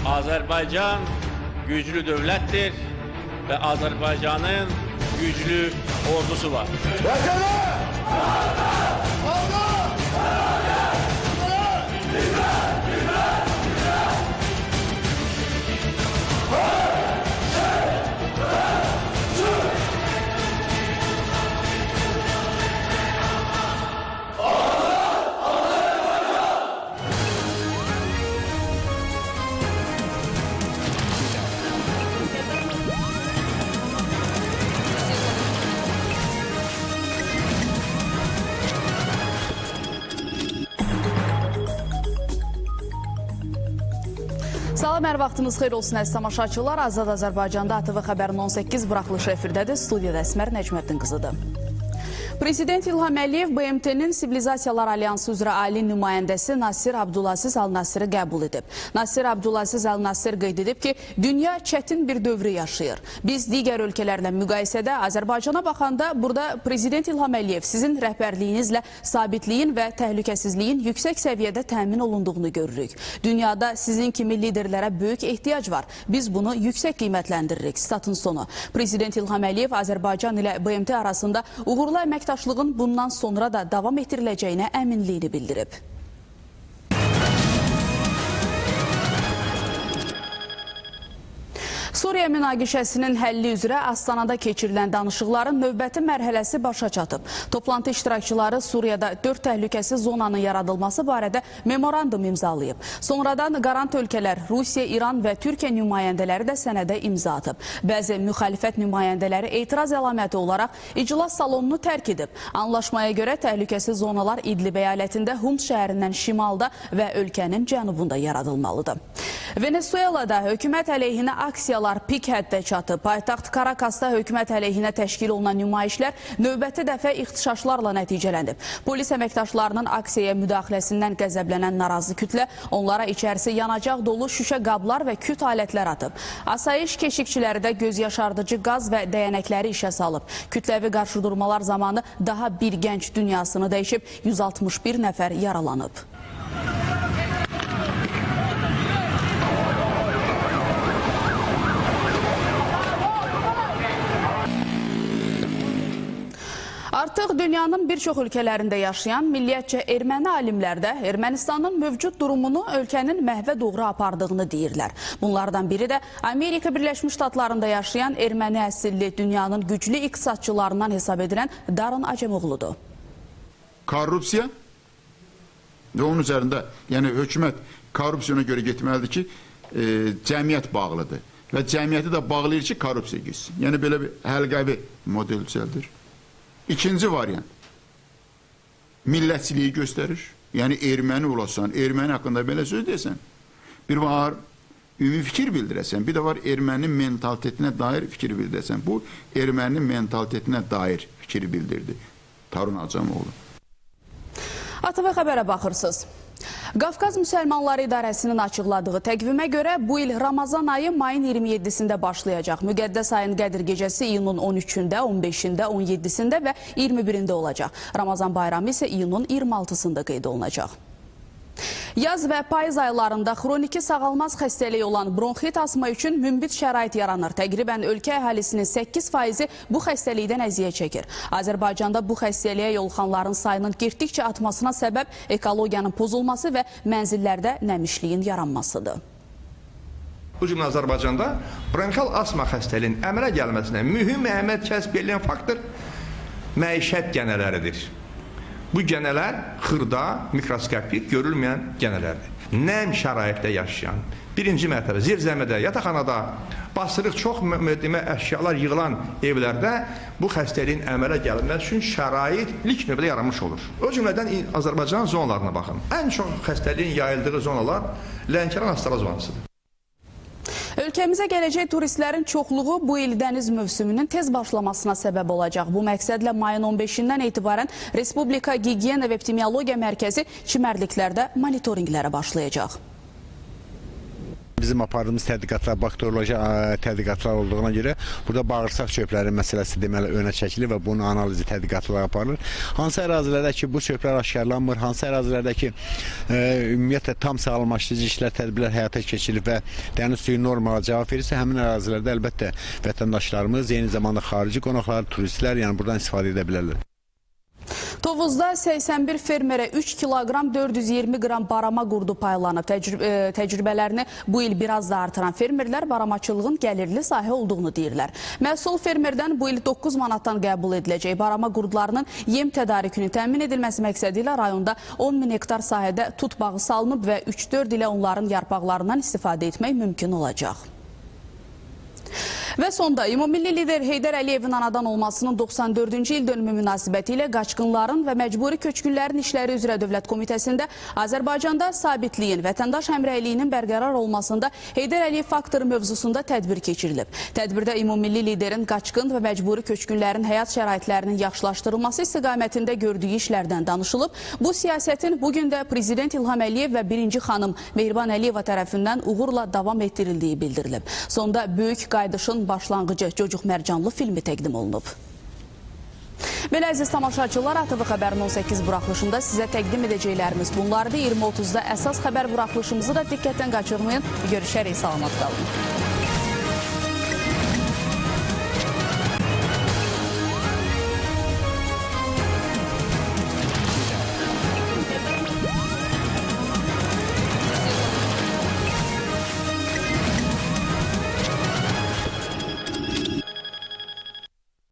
Azerbaycan güclü devlettir ve Azerbaycan'ın güçlü ordusu var. Salam, hər vaxtınız xeyir olsun əziz tamaşaçılar. Azad Azərbaycanda ATV xəbərin 18 buraxılışı efirdədir. Studiyada Əsmər Nəcməddin qızıdır. Prezident İlham Əliyev BMT-nin Sivilizasiyalar Alyansı üzrə ali nümayəndəsi Nasir Abdulaziz Al-Nasiri qəbul edib. Nasir Abdulaziz Al-Nasir qeyd edib ki, dünya çətin bir dövrü yaşayır. Biz digər ölkələrlə müqayisədə Azərbaycana baxanda burada Prezident İlham Əliyev sizin rəhbərliyinizlə sabitliyin və təhlükəsizliyin yüksək səviyyədə təmin olunduğunu görürük. Dünyada sizin kimi liderlərə böyük ehtiyac var. Biz bunu yüksək qiymətləndiririk. Statın sonu. Prezident İlham Əliyev Azərbaycan ilə BMT arasında uğurlu əməkdaşlığın bundan sonra da davam etdiriləcəyinə əminliyini bildirib. Suriya münaqişəsinin həlli üzrə Astanada keçirilən danışıqların növbəti mərhələsi başa çatıb. Toplantı iştirakçıları Suriyada 4 təhlükəsiz zonanın yaradılması barədə memorandum imzalayıb. Sonradan qarant ölkələr Rusiya, İran və Türkiyə nümayəndələri də sənədə imza atıb. Bəzi müxalifət nümayəndələri etiraz əlaməti olaraq iclas salonunu tərk edib. Anlaşmaya görə təhlükəsiz zonalar İdlib əyalətində Hums şəhərindən şimalda və ölkənin cənubunda yaradılmalıdır. Venezuelada hökumət əleyhinə aksiyalar pik həddə çatıb. Paytaxt Karakasda hökumət əleyhinə təşkil olunan nümayişlər növbəti dəfə ixtişaşlarla nəticələnib. Polis əməkdaşlarının aksiyaya müdaxiləsindən qəzəblənən narazı kütlə onlara içərisi yanacaq dolu şüşə qablar və küt alətlər atıb. Asayiş keşikçiləri də göz yaşardıcı qaz və dəyənəkləri işə salıb. Kütləvi qarşıdurmalar zamanı daha bir gənc dünyasını dəyişib, 161 nəfər yaralanıb. Artıq dünyanın bir çox ölkələrində yaşayan milliyyətcə erməni alimlər də Ermənistanın mövcud durumunu ölkənin məhvə doğru apardığını deyirlər. Bunlardan biri də Amerika Birləşmiş Ştatlarında yaşayan erməni əsilli dünyanın güclü iqtisadçılarından hesab edilən Darın Acemoğludur. Korrupsiya və onun üzərində, yəni hökumət korrupsiyona görə getməlidir ki, cəmiyyət bağlıdır və cəmiyyəti də bağlayır ki, korrupsiya geçsin. Yəni belə bir həlqəvi model düzəldir. İkinci variant, millətçiliyi göstərir. Yəni, erməni olasan, erməni haqqında belə söz desən, bir var, ümumi fikir bildirəsən, bir də var, erməni mentalitetinə dair fikir bildirəsən. Bu, erməni mentalitetinə dair fikir bildirdi Darın Acemoğlu. ATV xəbərə baxırsınız. Qafqaz Müsəlmanları İdarəsinin açıqladığı təqvimə görə bu il Ramazan ayı mayın 27-sində başlayacaq. Müqəddəs ayın Qədir gecəsi iyunun 13-də, 15-də, 17-sində və 21-də olacaq. Ramazan bayramı isə iyunun 26-sında qeyd olunacaq. Yaz və payız aylarında xroniki sağalmaz xəstəliyi olan bronxit asma üçün münbit şərait yaranır. Təqribən ölkə əhalisinin 8%-i bu xəstəlikdən əziyyət çəkir. Azərbaycanda bu xəstəliyə yoluxanların sayının getdikcə artmasına səbəb ekologiyanın pozulması və mənzillərdə nəmişliyin yaranmasıdır. Bu cümlə Azərbaycanda bronxal asma xəstəliyinin əmələ gəlməsinə mühüm əhəmiyyət kəsb edən faktor məişət gənələridir. Bu gənələr xırda, mikroskopik, görülməyən gənələrdir. Nəm şəraitdə yaşayan, birinci mərtəbə, zirzəmidə, yataqxanada, basırıq çox əşyalar yığılan evlərdə bu xəstəliyin əmələ gəlməsi üçün şərait ilk növbədə yaranmış olur. O cümlədən Azərbaycan zonalarına baxın. Ən çox xəstəliyin yayıldığı zonalar Lənkəran Astara zonasıdır. Ölkəmizə gələcək turistlərin çoxluğu bu il dəniz mövsümünün tez başlamasına səbəb olacaq. Bu məqsədlə mayın 15-dən etibarən Respublika Gigiyena və Epidemiologiya Mərkəzi çimərliklərdə monitorinqlərə başlayacaq. Bizim apardığımız tədqiqatlar, bakterioloji tədqiqatlar olduğuna görə burada bağırsaq çöpləri məsələsi deməli önə çəkilir və bunun analizi tədqiqatlar aparılır. Hansı ərazilərdə ki, bu çöplər aşkarlanmır, hansı ərazilərdə ki, ümumiyyətlə tam sağlamlaşdırıcı işlər, tədbirlər həyata keçirilib və dəniz suyu normala cavab verirsə, həmin ərazilərdə əlbəttə vətəndaşlarımız, eyni zamanda xarici qonaqlar, turistlər, yəni buradan istifadə edə bilərlər. Tovuzda 81 fermerə 3 kiloqram 420 qram barama qurdu paylanıb. Təcrübələrini bu il biraz da artıran fermerlər baramaçılığın gəlirli sahə olduğunu deyirlər. Məhsul fermerdən bu il 9 manatdan qəbul ediləcək. Barama qurdlarının yem tədarükünün təmin edilməsi məqsədi ilə rayonda 10 min hektar sahədə tut bağı salınıb və 3-4 ilə onların yarpaqlarından istifadə etmək mümkün olacaq. Və sonda ümummilli lider Heydər Əliyevin anadan olmasının 94-cü il dönümü münasibəti ilə qaçqınların və məcburi köçkünlərin işləri üzrə Dövlət Komitəsində Azərbaycanda sabitliyin, vətəndaş həmrəyliyinin bərqərar olmasında Heydər Əliyev faktoru mövzusunda tədbir keçirilib. Tədbirdə ümummilli liderin qaçqın və məcburi köçkünlərin həyat şəraitlərinin yaxşılaşdırılması istiqamətində gördüyü işlərdən danışılıb. Bu siyasətin bugün də Prezident İlham Əliyev və birinci xanım Mehriban Əliyeva tərəfindən uğurla davam etdirildiyi bildirilib. Sonda böyük qaydışın başlanğıcı Cocuq Mərcanlı filmi təqdim olunub. Belə əziz tamaşaçılar, ATV Xəbərin 18 buraxılışında sizə təqdim edəcəklərimiz bunlardır. 20:30-da əsas xəbər buraxılışımızı da diqqətdən qaçırmayın. Görüşərik, salamat qalın.